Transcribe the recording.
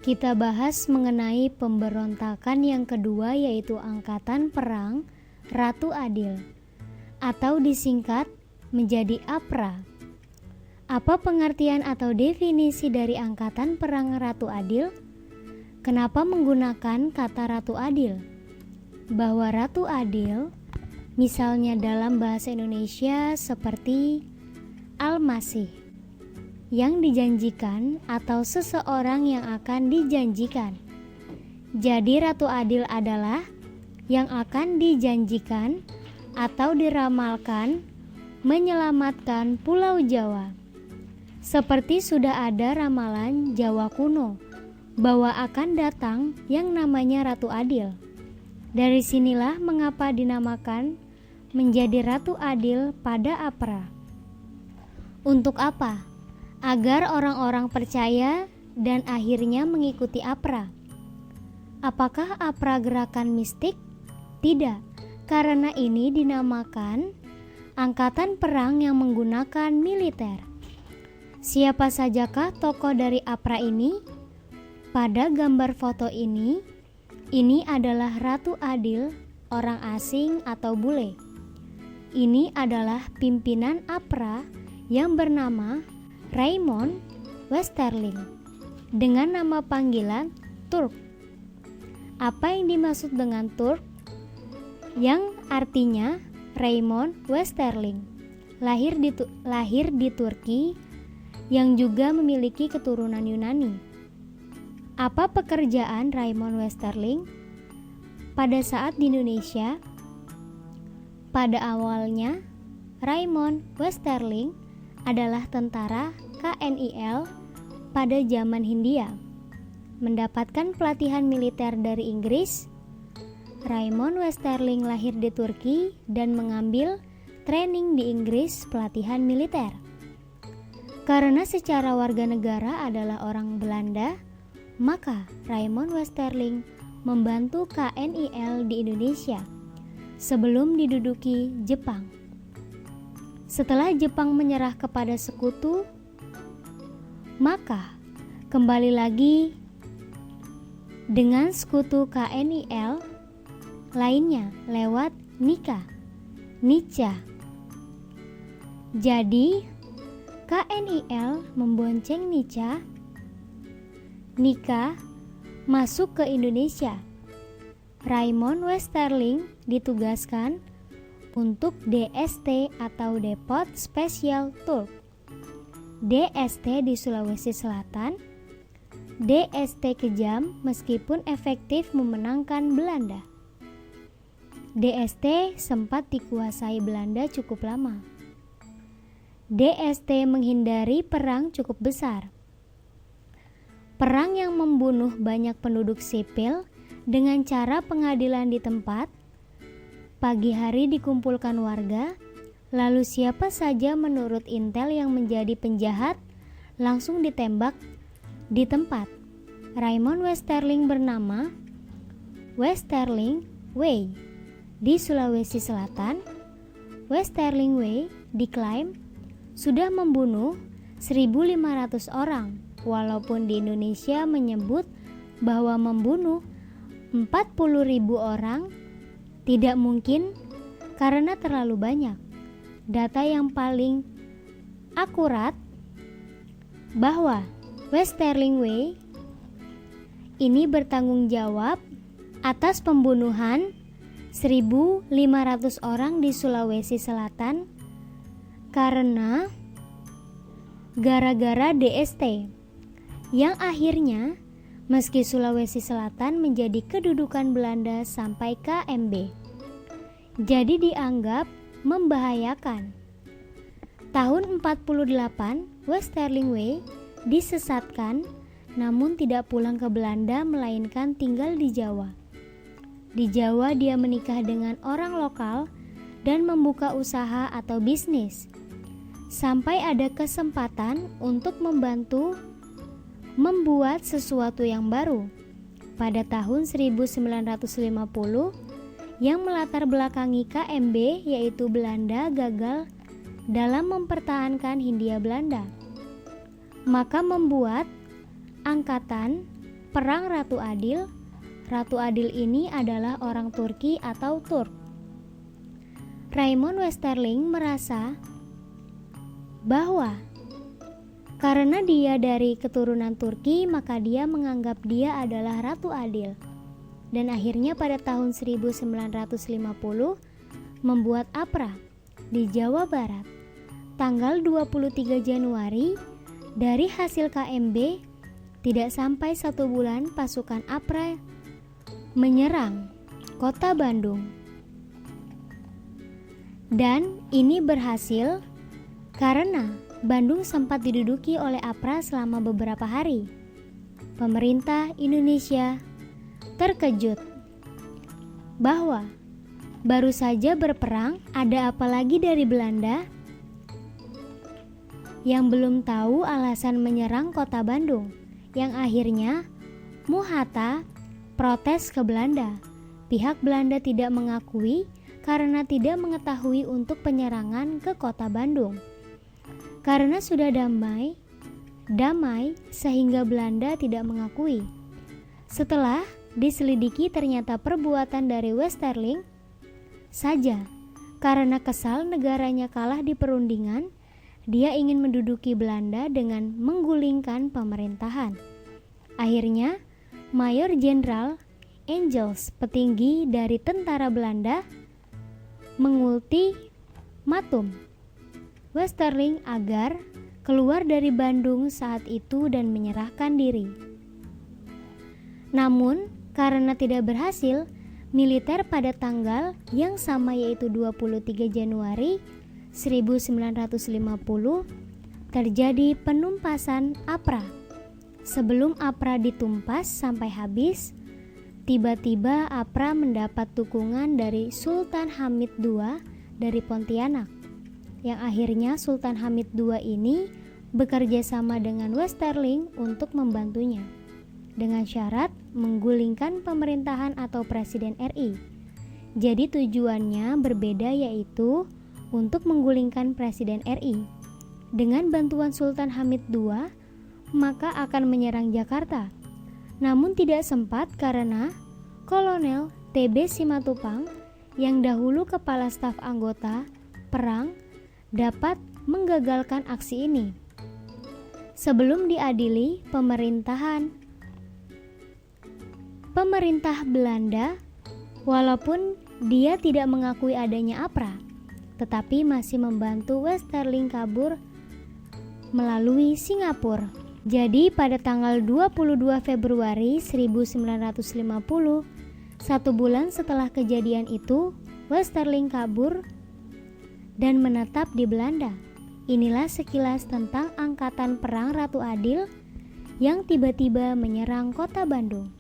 Kita bahas mengenai pemberontakan yang kedua, yaitu Angkatan Perang Ratu Adil atau disingkat menjadi APRA. Apa pengertian atau definisi dari Angkatan Perang Ratu Adil? Kenapa menggunakan kata Ratu Adil? Bahwa Ratu Adil misalnya dalam bahasa Indonesia seperti Al-Masih, yang dijanjikan atau seseorang yang akan dijanjikan. Jadi Ratu Adil adalah yang akan dijanjikan atau diramalkan menyelamatkan Pulau Jawa. Seperti sudah ada ramalan Jawa kuno bahwa akan datang yang namanya Ratu Adil. Dari sinilah mengapa dinamakan menjadi Ratu Adil pada APRA. Untuk apa? Agar orang-orang percaya dan akhirnya mengikuti APRA. Apakah APRA gerakan mistik? Tidak, karena ini dinamakan angkatan perang yang menggunakan militer. Siapa sajakah tokoh dari APRA ini? Pada gambar foto ini adalah Ratu Adil, orang asing atau bule. Ini adalah pimpinan APRA yang bernama Raymond Westerling dengan nama panggilan Turk. Apa yang dimaksud dengan Turk? Yang artinya Raymond Westerling lahir di Turki yang juga memiliki keturunan Yunani. Apa pekerjaan Raymond Westerling pada saat di Indonesia? Pada awalnya Raymond Westerling adalah tentara KNIL pada zaman Hindia. Mendapatkan pelatihan militer dari Inggris, Raymond Westerling lahir di Turki dan mengambil training di Inggris pelatihan militer. Karena secara warga negara adalah orang Belanda, maka Raymond Westerling membantu KNIL di Indonesia sebelum diduduki Jepang. Setelah Jepang menyerah kepada sekutu, maka kembali lagi dengan sekutu KNIL lainnya lewat Nica. Jadi KNIL membonceng Nica masuk ke Indonesia. Raymond Westerling ditugaskan untuk DST atau Depot Special Turk. DST di Sulawesi Selatan. DST kejam meskipun efektif memenangkan Belanda. DST sempat dikuasai Belanda cukup lama. DST menghindari perang cukup besar. Perang yang membunuh banyak penduduk sipil dengan cara pengadilan di tempat. Pagi hari dikumpulkan warga, lalu siapa saja menurut intel yang menjadi penjahat langsung ditembak di tempat. Raymond Westerling bernama Westerling Way di Sulawesi Selatan. Westerling Way diklaim sudah membunuh 1.500 orang, walaupun di Indonesia menyebut bahwa membunuh 40.000 orang tidak mungkin karena terlalu banyak. Data yang paling akurat bahwa Westerling Way ini bertanggung jawab atas pembunuhan 1.500 orang di Sulawesi Selatan karena gara-gara DST yang akhirnya meski Sulawesi Selatan menjadi kedudukan Belanda sampai KMB, jadi dianggap membahayakan. Tahun 48, Westerling Way disesatkan namun tidak pulang ke Belanda melainkan tinggal di Jawa. Di Jawa dia menikah dengan orang lokal dan membuka usaha atau bisnis. Sampai ada kesempatan untuk membantu membuat sesuatu yang baru. Pada tahun 1950 yang melatar belakangi KMB yaitu Belanda gagal dalam mempertahankan Hindia Belanda. Maka membuat angkatan Perang Ratu Adil. Ratu Adil ini adalah orang Turki atau Turk. Raymond Westerling merasa bahwa karena dia dari keturunan Turki, maka dia menganggap dia adalah Ratu Adil. Dan akhirnya pada tahun 1950 membuat APRA di Jawa Barat. Tanggal 23 Januari, dari hasil KMB, tidak sampai 1 bulan pasukan APRA menyerang kota Bandung. Dan ini berhasil karena Bandung sempat diduduki oleh APRA selama beberapa hari. Pemerintah Indonesia terkejut bahwa baru saja berperang, ada apa lagi dari Belanda yang belum tahu alasan menyerang kota Bandung, yang akhirnya Muhatta protes ke Belanda. Pihak Belanda tidak mengakui karena tidak mengetahui untuk penyerangan ke kota Bandung. Karena sudah damai sehingga Belanda tidak mengakui. Setelah diselidiki ternyata perbuatan dari Westerling saja. Karena kesal negaranya kalah di perundingan, dia ingin menduduki Belanda dengan menggulingkan pemerintahan. Akhirnya, Mayor Jenderal Engels, petinggi dari tentara Belanda, mengultimatum Westerling agar keluar dari Bandung saat itu dan menyerahkan diri. Namun, karena tidak berhasil, militer pada tanggal yang sama yaitu 23 Januari 1950 terjadi penumpasan APRA. Sebelum APRA ditumpas sampai habis, tiba-tiba APRA mendapat dukungan dari Sultan Hamid II dari Pontianak, yang akhirnya Sultan Hamid II ini bekerja sama dengan Westerling untuk membantunya, dengan syarat menggulingkan pemerintahan atau Presiden RI. Jadi tujuannya berbeda, yaitu untuk menggulingkan Presiden RI. Dengan bantuan Sultan Hamid II, maka akan menyerang Jakarta. Namun tidak sempat karena Kolonel TB Simatupang yang dahulu kepala staf anggota perang dapat menggagalkan aksi ini. Sebelum diadili, pemerintah Belanda, walaupun dia tidak mengakui adanya APRA, tetapi masih membantu Westerling kabur melalui Singapura. Jadi pada tanggal 22 Februari 1950, 1 bulan setelah kejadian itu, Westerling kabur dan menetap di Belanda. Inilah sekilas tentang angkatan perang Ratu Adil yang tiba-tiba menyerang kota Bandung.